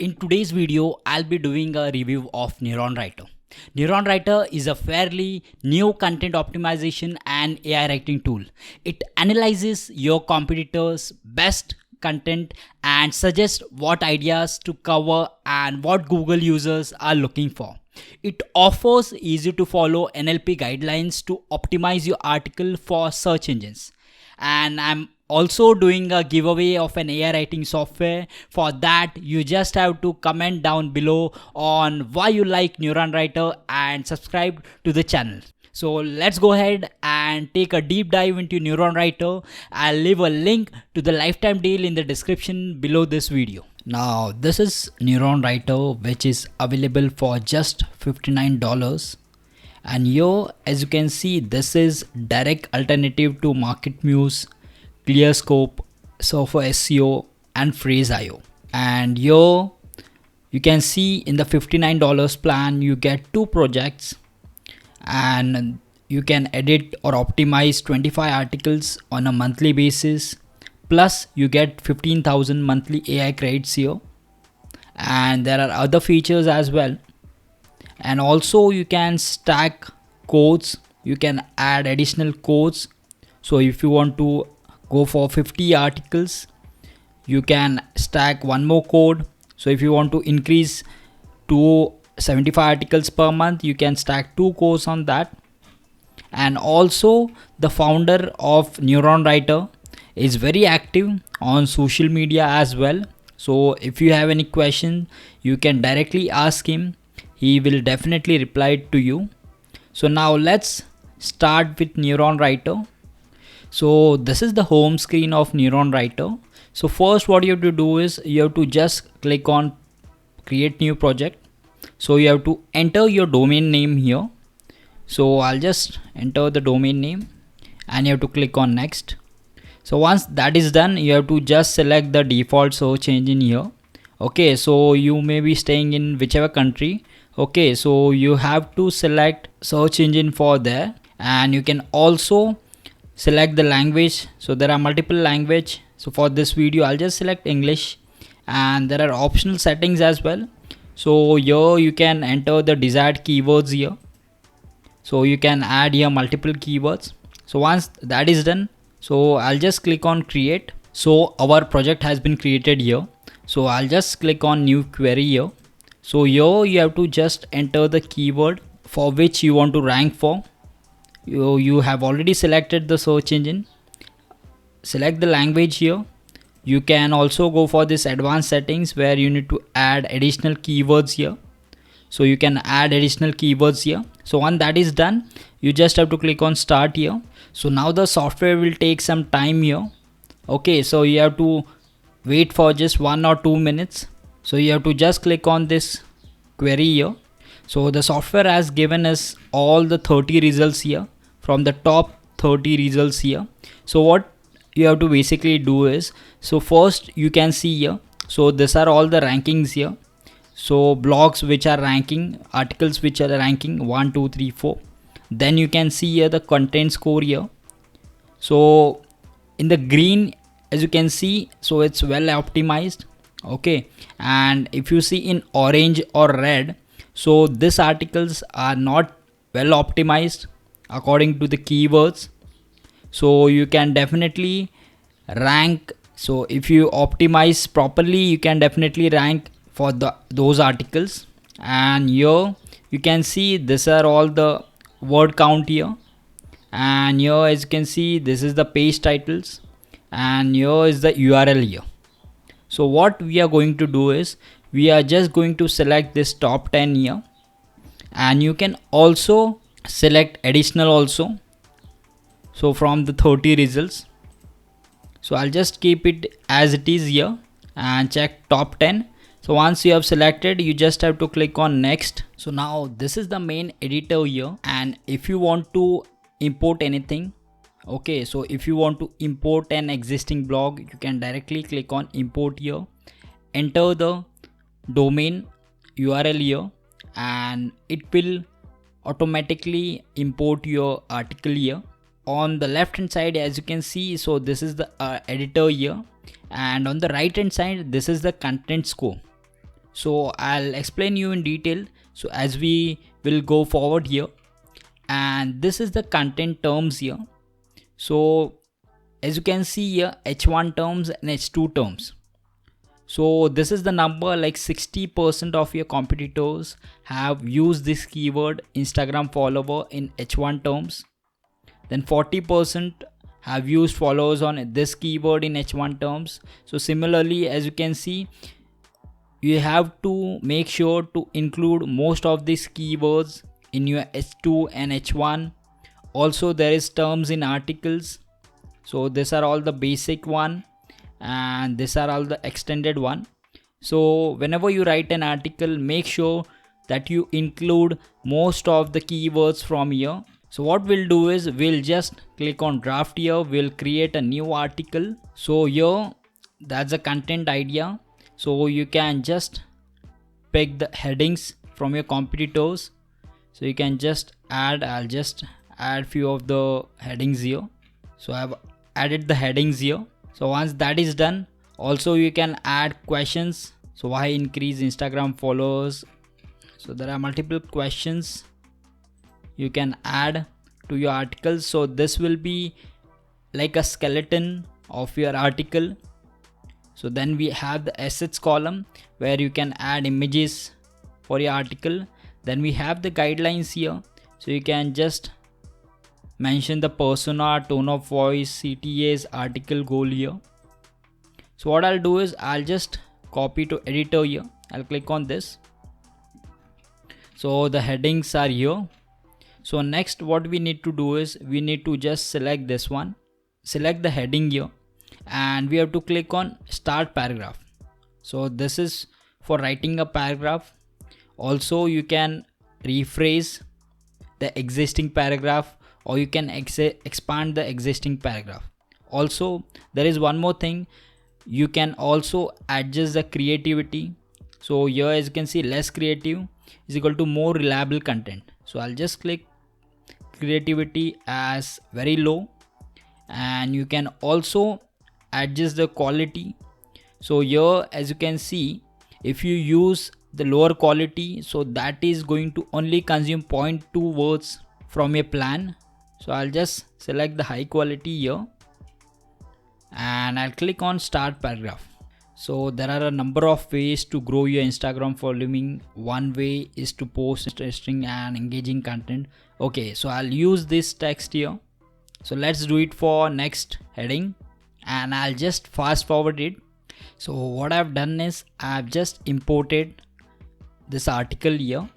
In today's video, I'll be doing a review of NeuronWriter. NeuronWriter is a fairly new content optimization and AI writing tool. It analyzes your competitors' best content and suggests what ideas to cover and what Google users are looking for. It offers easy to follow NLP guidelines to optimize your article for search engines. And I'm also doing a giveaway of an AI writing software. For that, you just have to comment down below on why you like NeuronWriter and subscribe to the channel. So let's go ahead and take a deep dive into NeuronWriter. I'll leave a link to the lifetime deal in the description below this video. Now this is NeuronWriter, which is available for just $59. And here, as you can see, this is direct alternative to MarketMuse, ClearScope, Surfer SEO and Phrase.io. And here you can see in the $59 plan you get 2 projects and you can edit or optimize 25 articles on a monthly basis, plus you get 15,000 monthly AI credits here. And there are other features as well. And also you can stack codes, you can add additional codes. So if you want to go for 50 articles, you can stack one more code. So if you want to increase to 75 articles per month, you can stack 2 codes on that. And also the founder of NeuronWriter is very active on social media as well. So if you have any question, you can directly ask him. He will definitely reply to you. So now let's start with NeuronWriter. So this is the home screen of NeuronWriter. So first what you have to do is you have to just click on create new project. So you have to enter your domain name here. So I'll just enter the domain name and you have to click on next. So once that is done, you have to just select the default search engine here. Okay, so you may be staying in whichever country. Okay, so you have to select search engine for there, and you can also select the language. So there are multiple language. So for this video I'll just select English, and there are optional settings as well. So here you can enter the desired keywords here. So you can add here multiple keywords. So once that is done, so I'll just click on create. So our project has been created here. So I'll just click on new query here. So here you have to just enter the keyword for which you want to rank for. You have already selected the search engine. Select the language here. You can also go for this advanced settings where you need to add additional keywords here. So you can add additional keywords here. So once that is done, you just have to click on start here. So now the software will take some time here. Okay, so you have to wait for just 1 or 2 minutes. So you have to just click on this query here. So the software has given us all the 30 results here, from the top 30 results here. So what you have to basically do is, so first you can see here, so these are all the rankings here. So blogs which are ranking, articles which are ranking 1, 2, 3, 4. Then you can see here the content score here. So in the green, as you can see, so it's well optimized. Okay, and if you see in orange or red, so these articles are not well optimized according to the keywords. So you can definitely rank. So if you optimize properly, you can definitely rank for those articles. And here you can see these are all the word count here. And here, as you can see, this is the page titles, and here is the URL here. So what we are going to do is we are just going to select this top 10 here, and you can also select additional also. So from the 30 results, so I'll just keep it as it is here and check top 10. So once you have selected, you just have to click on next. So now this is the main editor here, and if you want to import anything, okay, so if you want to import an existing blog, you can directly click on import here, enter the domain URL here, and it will automatically import your article here. On the left hand side, as you can see, so this is the editor here, and on the right hand side, this is the content score. So I'll explain you in detail so as we will go forward here. And this is the content terms here. So as you can see here, H1 terms and H2 terms. So this is the number, like 60% of your competitors have used this keyword Instagram follower in H1 terms. Then 40% have used followers on this keyword in H1 terms. So similarly, as you can see, you have to make sure to include most of these keywords in your H2 and H1. Also there is terms in articles. So these are all the basic one and these are all the extended one. So whenever you write an article, make sure that you include most of the keywords from here. So what we'll do is we'll just click on draft here. We'll create a new article. So here that's a content idea. So you can just pick the headings from your competitors. So you can just add, I'll just add few of the headings here. So I've added the headings here. So once that is done, also you can add questions. So why increase Instagram followers? So there are multiple questions you can add to your article. So this will be like a skeleton of your article. So then we have the assets column where you can add images for your article. Then we have the guidelines here. So you can just mention the persona, tone of voice, CTAs, article goal here. So what I'll do is I'll just copy to editor here. I'll click on this. So the headings are here. So next what we need to do is we need to just select this one, select the heading here, and we have to click on start paragraph. So this is for writing a paragraph. Also you can rephrase the existing paragraph or you can expand the existing paragraph. Also there is one more thing, you can also adjust the creativity. So here as you can see, less creative is equal to more reliable content. So I'll just click creativity as very low, and you can also adjust the quality. So here as you can see, if you use the lower quality, so that is going to only consume 0.2 words from your plan. So I'll just select the high quality here and I'll click on start paragraph. So there are a number of ways to grow your Instagram following. One way is to post interesting and engaging content. Okay, so I'll use this text here. So let's do it for next heading and I'll just fast forward it. So what I've done is I've just imported this article here,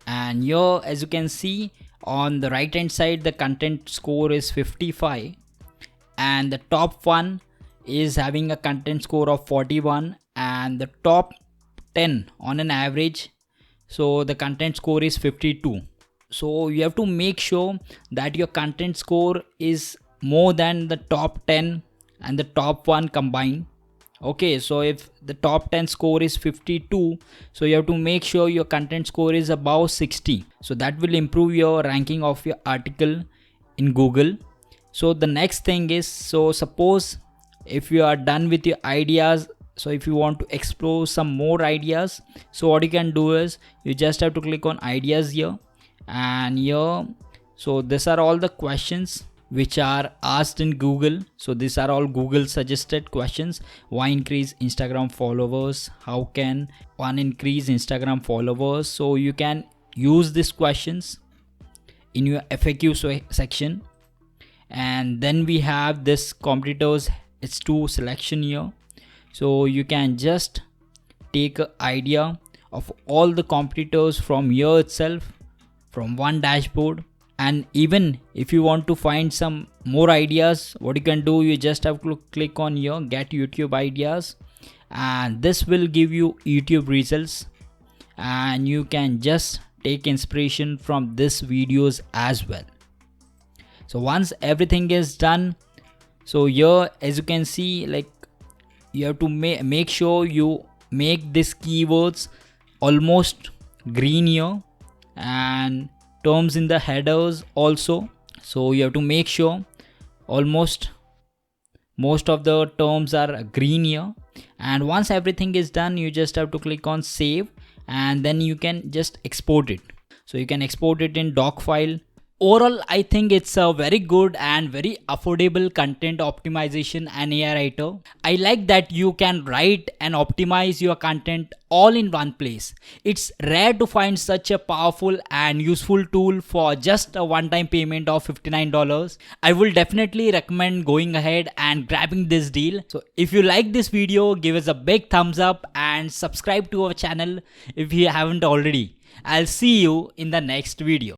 and here as you can see on the right hand side the content score is 55 and the top one is having a content score of 41 and the top 10 on an average, so the content score is 52. So you have to make sure that your content score is more than the top 10 and the top 1 combined. Okay, so if the top 10 score is 52, so you have to make sure your content score is above 60. So that will improve your ranking of your article in Google. So the next thing is, so suppose if you are done with your ideas, so if you want to explore some more ideas, so what you can do is you just have to click on ideas here, and here, so these are all the questions which are asked in Google. So these are all Google suggested questions. Why increase Instagram followers? How can one increase Instagram followers? So you can use these questions in your FAQ section. And then we have this competitors H2 selection here. So you can just take an idea of all the competitors from here itself, from one dashboard. And even if you want to find some more ideas, what you can do, you just have to click on here, get YouTube ideas, and this will give you YouTube results, and you can just take inspiration from these videos as well. So once everything is done, so here as you can see, like you have to make sure you make these keywords almost green here, and terms in the headers also. So you have to make sure almost most of the terms are green here. And once everything is done, you just have to click on save, and then you can just export it. So you can export it in doc file. Overall, I think it's a very good and very affordable content optimization and AI writer. I like that you can write and optimize your content all in one place. It's rare to find such a powerful and useful tool for just a one-time payment of $59. I will definitely recommend going ahead and grabbing this deal. So if you like this video, give us a big thumbs up and subscribe to our channel if you haven't already. I'll see you in the next video.